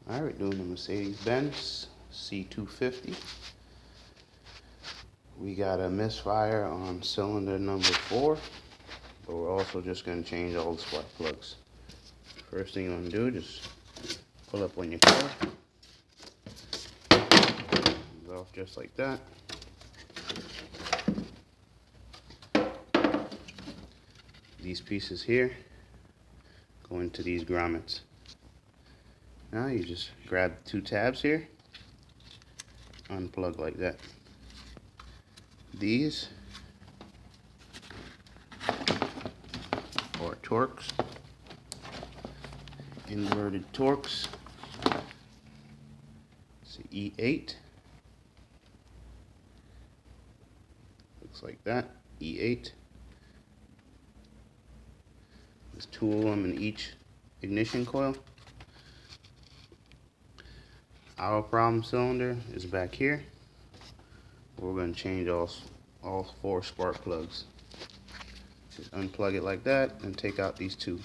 Alright, we're doing the Mercedes Benz C250. We got a misfire on cylinder number 4, but we're also just going to change all the spark plugs. First thing you want to do, just pull up on your car. Comes off just like that. These pieces here go into these grommets. Now you just grab the 2 tabs here, unplug like that. These are Torx, inverted Torx. It's an E8. Looks like that, E8. There's 2 of them in each ignition coil. Our problem cylinder is back here. We're going to change all 4 spark plugs. Just unplug it like that and take out these 2.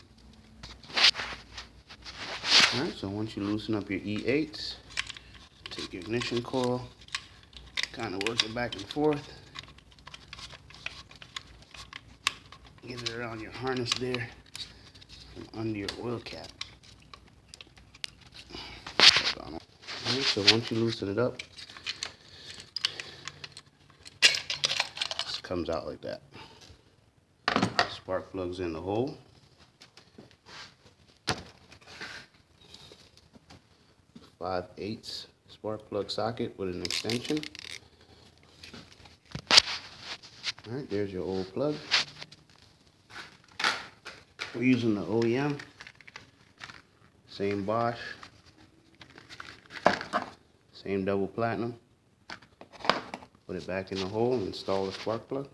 Alright, so once you loosen up your E8s, take your ignition coil, kind of work it back and forth. Get it around your harness there from under your oil cap. Alright, so once you loosen it up, this comes out like that. Spark plugs in the hole. .5/8 spark plug socket with an extension. Alright, there's your old plug. We're using the OEM. Same Bosch. Same double platinum. Put it back in the hole and install the spark plug.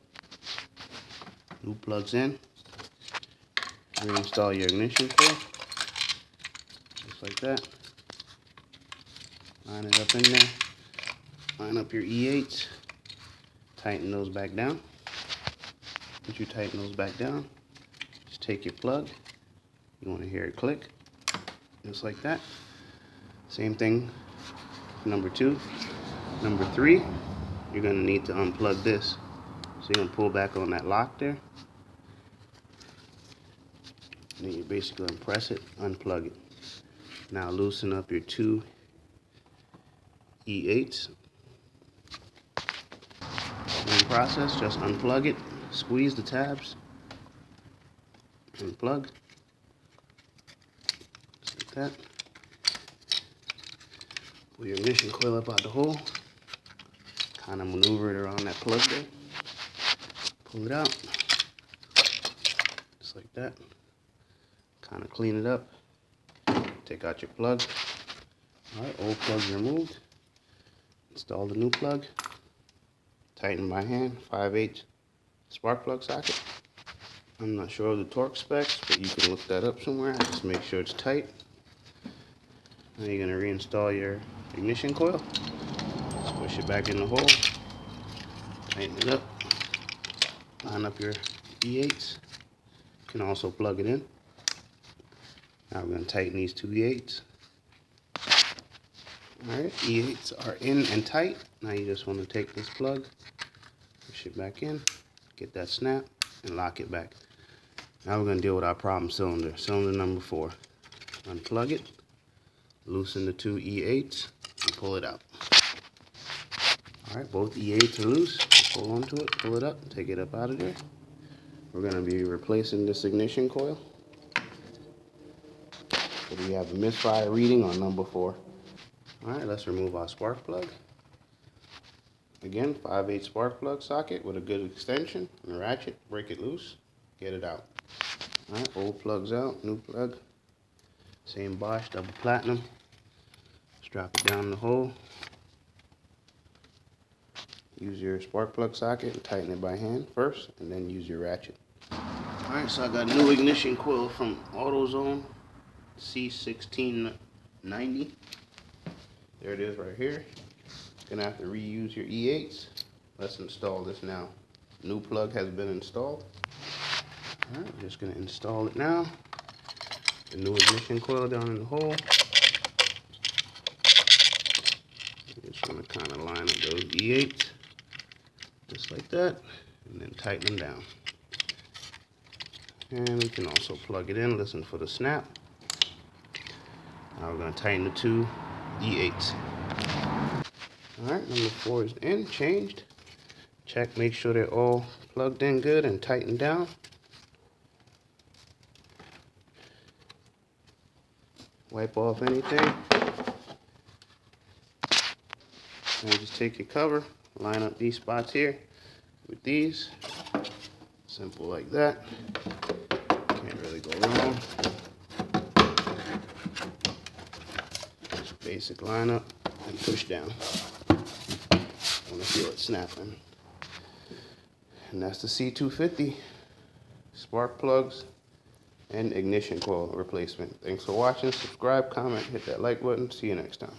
New plugs in. Reinstall your ignition coil. Just like that. Line it up in there. Line up your E8s. Tighten those back down. Once you tighten those back down, just take your plug. You want to hear it click. Just like that. Same thing. Number 2. Number 3, you're going to need to unplug this. So you're going to pull back on that lock there. And then you basically going to press it, unplug it. Now loosen up your 2 E8s. Same process, just unplug it, squeeze the tabs, unplug. Just like that. Pull your ignition coil up out the hole. Kind of maneuver it around that plug there. Pull it out. Just like that. Kind of clean it up. Take out your plug. Alright, old plug's removed. Install the new plug. Tighten by hand. 5/8 spark plug socket. I'm not sure of the torque specs, but you can look that up somewhere. Just make sure it's tight. Now you're going to reinstall your ignition coil. Push it back in the hole. Tighten it up. Line up your E8s. You can also plug it in. Now we're going to tighten these 2 E8s. Alright, E8s are in and tight. Now you just want to take this plug, push it back in, get that snap, and lock it back. Now we're going to deal with our problem cylinder. Cylinder number 4. Unplug it. Loosen the 2 E8s and pull it out. Alright, both E8s are loose. Pull onto it, pull it up, take it up out of there. We're going to be replacing this ignition coil. So we have a misfire reading on number 4. Alright, let's remove our spark plug. Again, 5/8 spark plug socket with a good extension and a ratchet. Break it loose, get it out. Alright, old plug's out, new plug. Same Bosch, double platinum. Just drop it down the hole. Use your spark plug socket and tighten it by hand first, and then use your ratchet. Alright, so I got a new ignition coil from AutoZone, C1690. There it is right here. Gonna have to reuse your E8s. Let's install this now. New plug has been installed. Alright, I'm just gonna install it now. The new ignition coil down in the hole. kind of line up those D8s, just like that, and then tighten them down. And we can also plug it in, listen for the snap. Now we're going to tighten the two D8s. Alright, number 4 is in, changed. Check, make sure they're all plugged in good and tightened down. Wipe off anything. And just take your cover, line up these spots here with these. Simple like that. Can't really go wrong. Just basic lineup and push down. I want to feel it snapping. And that's the C250 spark plugs and ignition coil replacement. Thanks for watching. Subscribe, comment, hit that like button. See you next time.